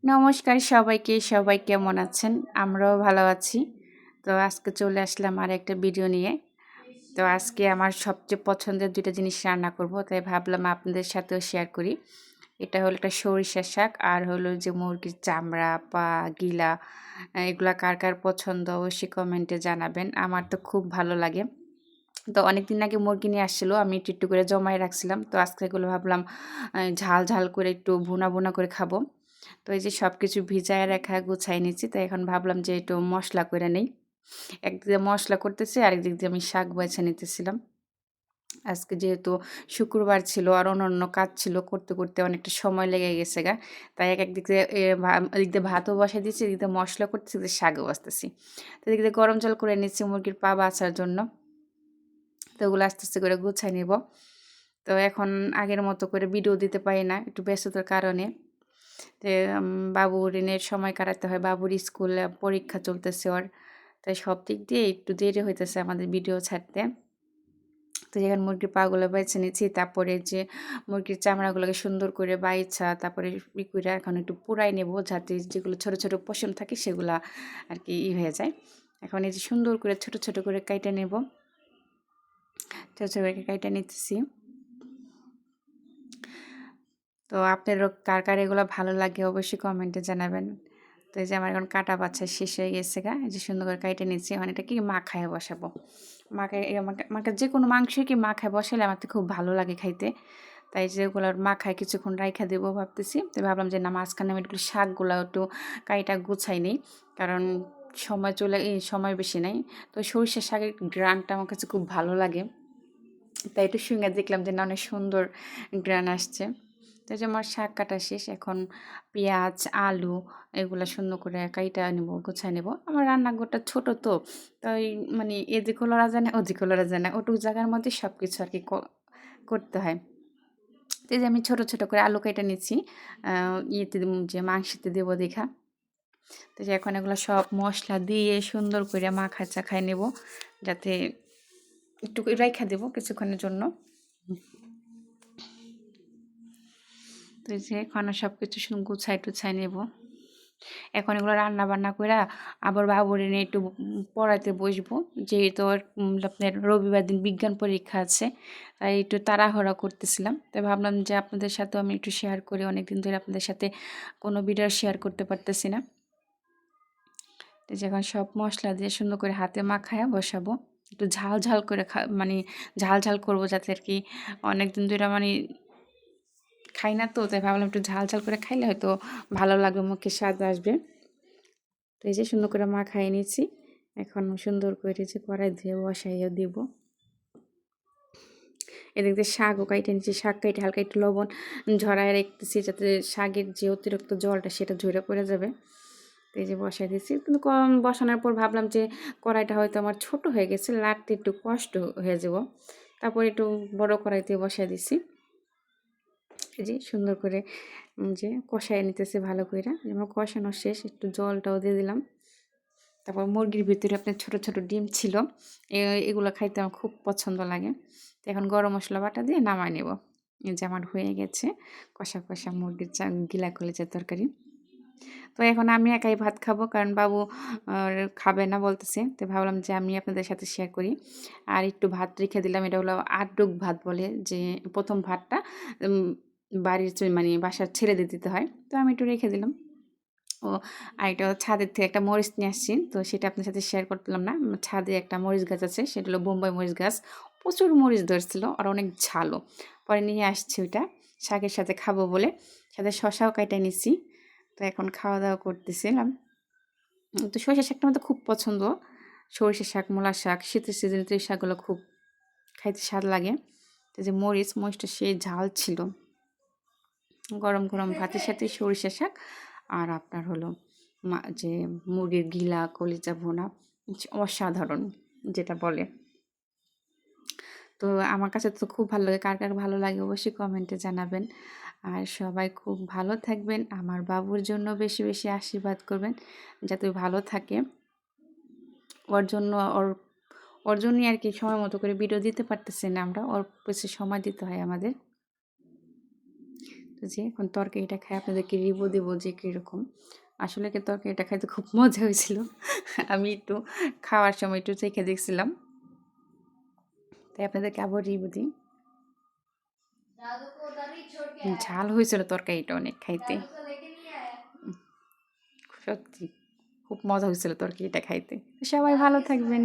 নমস্কার সবাইকে, সবাই কেমন আছেন? আমরাও ভালো আছি। তো আজকে চলে আসলাম আরেকটা ভিডিও নিয়ে। তো আজকে আমার সবচেয়ে পছন্দের ২ টা জিনিস রান্না করব। তাই ভাবলাম আপনাদের সাথেও শেয়ার করি। এটা হলো একটা সরিষার শাক আর হলো যে মুরগির চামড়া, পা, গিলা এগুলা কার, কার পছন্দ অবশ্যই কমেন্টে জানাবেন। আমার তো খুব ভালো লাগে। তো অনেকদিন আগে মুরগি নিয়ে আসছিল। আমি একটু করে জমায়ে রাখছিলাম। তো আজকে এগুলো ভাবলাম ঝাল, ঝাল করে একটু ভুনা, ভুনা করে খাবো। তো এই যে সবকিছু ভিজায় রাখা গুছায় নিচ্ছি। তো এখন ভাবলাম যে একটু মসলা করে নেই। একদিক দিয়ে মসলা করতেছি, আরেক দিক দিয়ে আমি শাক বাইছা নিতেছিলাম। আজকে যেহেতু শুক্রবার ছিল আর অন্যান্য কাজ ছিল, করতে, করতে অনেকটা সময় লেগে গেছে গা। তাই এদিক দিয়ে এদিক দিয়ে ভাতও বসায় দিয়েছি, এদিক দিয়ে মসলা করতেছি, এদিক দিয়ে শাকও বাছতেছি। তো এদিক দিয়ে গরম জল করে নিচ্ছি মুরগির পা বাছার জন্য। তো ওগুলো আস্তে, আস্তে করে গুছায় নিব। তো এখন আগের মতো করে ভিডিও দিতে পারি না, একটু ব্যস্ততার কারণে। তে বাবুর নেট সময় কাটাতে হয়। বাবুর স্কুলে পরীক্ষা চলতেছে ওর। তাই সব দিক দিয়ে একটু দেরি হইতেছে আমাদের ভিডিও ছাড়তে। তো এখন মুরগির পাগুলো বেছে নিচ্ছি। তারপরে যে মুরগির চামড়াগুলোকে সুন্দর করে বাইছা তারপরে কইরা এখন একটু পুড়াই নেব, যাতে যেগুলো ছোট, ছোট পশম থাকে সেগুলা আরকি হয়ে যায়। এখন এই যে সুন্দর করে ছোট, ছোট করে কাইটা নেব। ছোট, ছোট করে কাইটা নিতেছি। তো আপনারও কার, কার এগুলো ভালো লাগে অবশ্যই কমেন্টে জানাবেন। তো এই যে আমার এখন কাটা বাছা শেষ হয়ে গেছে গা। এই যে সুন্দর করে কাইটে নিচ্ছি। এখন এটা কি মাখায় বসাবো। মাখায় আমাকে যেকোনো মাংসই কি মাখায় বসালে আমার তো খুব ভালো লাগে খাইতে। তাই যে ওগুলার মাখায় কিছুক্ষণ রাইখা দেবো ভাবতেছি। তো ভাবলাম যে না মাঝখানে আমি একটু শাকগুলা একটু কাইটা গুছাই নেই। কারণ সময় বেশি নাই। তো সরিষার শাকের ঘ্রাণটা আমার কাছে খুব ভালো লাগে। তাই একটু শুঁইঙা দেখলাম যে না অনেক সুন্দর ঘ্রাণ আসছে। তো এই যে আমার শাক কাটা শেষ। এখন পেঁয়াজ, আলু এগুলা সুন্দর করে কাইটা নিব, গুছায় নেব। আমার রান্নাঘরটা ছোট তো, তাই মানে এদিকেও লড়া যায় না, ওদিকেও লড়া যায় না। ওটুকু জায়গার মধ্যে সবকিছু আরকি করতে হয়। তো এই যে আমি ছোট, ছোট করে আলু কেটে নিচ্ছি। ইয়েতে যে মাংসেতে দেবো দেইখা। তো যে এখন এগুলো সব মসলা দিয়ে সুন্দর করে মাখায় নেব। যাতে একটু রাইখা দেবো কিছুক্ষণের জন্য। তো এই যে এখন সবকিছু গুছায় টুছায় নেব। এখন এগুলো রান্না বান্না কইরা আবার বাবুর এনে একটু পড়াতে বসবো। যেহেতু ওর আপনার রবিবার দিন বিজ্ঞান পরীক্ষা আছে। তাই একটু তাড়াহুড়া করতেছিলাম। তাই ভাবলাম যে আপনাদের সাথেও আমি একটু শেয়ার করি। অনেকদিন ধরে আপনাদের সাথে কোনো ভিডিও শেয়ার করতে পারতেছি না। তো যে এখন সব মসলা দিয়ে সুন্দর করে হাতে মাখায়া বসাবো। একটু ঝাল, ঝাল করে মানে ঝাল, ঝাল করবো যাতে আরকি অনেকদিন ধরে মানে খাই না তো, তাই ভাবলাম একটু ঝাল, ঝাল করে খাইলে হয়তো ভালো লাগবে, মুখে স্বাদ আসবে। তো এই যে সুন্দর করে মাখায় নিয়েছি। এখন সুন্দর করে যে কড়াই ধুয়ে বসাইয়া দিব। এদিক দিয়ে শাকও কাইটে নিচ্ছি। শাক কাইটে হালকা একটু লবণ ঝরায় রাখতেছি যাতে শাকের যে অতিরিক্ত জলটা সেটা ঝরে পড়ে যাবে। তো এই যে বসাই দিয়েছি। কিন্তু বসানোর পর ভাবলাম যে কড়াইটা হয়তো আমার ছোট হয়ে গেছে, লাটতে একটু কষ্ট হয়ে যাব। তারপর একটু বড় কড়াইতে বসায় দিছি। এই যে সুন্দর করে যে কষায় নিতেছি ভালো কইরা। আমার কষানো শেষ, একটু জলটাও দিয়ে দিলাম। তারপর মুরগির ভিতরে আপনার ছোট, ছোট ডিম ছিল। এ এগুলো খাইতে আমার খুব পছন্দ লাগে। তো এখন গরম মসলা বাটা দিয়ে নামায় নেব। এই যে আমার হয়ে গেছে কষা, কষা মুরগির গিলা কলিজার তরকারি। তো এখন আমি একাই ভাত খাবো কারণ বাবু খাবে না বলতেছে। তো ভাবলাম যে আমি আপনাদের সাথে শেয়ার করি। আর একটু ভাত রেখে দিলাম। এটা হলো আটডুক ভাত বলে, যে ১ম ভাতটা উম বাড়ির মানে বাসার ছেলেদের দিতে হয়। তো আমি একটু রেখে দিলাম। ও আরেকটা ছাদের থেকে একটা মরিচ নিয়ে আসছি। তো সেটা আপনার সাথে শেয়ার করলাম না। ছাদে একটা মরিচ গাছ আছে। সেটা হলো বোম্বাই মরিচ গাছ। প্রচুর মরিচ ধরছিল আর অনেক ঝালও। পরে নিয়ে আসছি ওইটা শাকের সাথে খাবো বলে। সাথে শসাও কাইটা নিছি। তো এখন খাওয়া-দাওয়া করতেছিলাম। তো সরিষা শাকটা আমার তো খুব পছন্দ। সরিষা শাক, মূলা শাক, শীতের সিজনে তো এই শাকগুলো খুব খাইতে স্বাদ লাগে। তো যে মরিচটা সেই ঝাল ছিল। গরম, গরম ভাতের সাথে সরিষা শাক আর আপনার হলো যে মুরগির গিলা, কলিজা ভুনা অসাধারণ যেটা বলে। তো আমার কাছে তো খুব ভালো লাগে। কার, কার ভালো লাগে অবশ্যই কমেন্টে জানাবেন। আর সবাই খুব ভালো থাকবেন। আমার বাবুর জন্য বেশি, বেশি আশীর্বাদ করবেন যাতে ভালো থাকে। ওর জন্য ওর জন্যই আরকি সময় মতো করে ভিডিও দিতে পারতেছি না আমরা। ওর পেছনে সময় দিতে হয় আমাদের। তো তো যে এখন তরকারিটা খাই আপনাদেরকে রিভিউ দেবো যে কীরকম। আসলে কি তরকারিটা খাইতে খুব মজা হয়েছিল। আমি একটু খাওয়ার সময় একটু চেখে দেখছিলাম। তাই আপনাদেরকে আবার রিভিউ দিই। ঝাল হয়েছিল তরকারিটা অনেক খাইতে। সত্যি খুব মজা হয়েছিল তরকারিটা খাইতে। সবাই ভালো থাকবেন।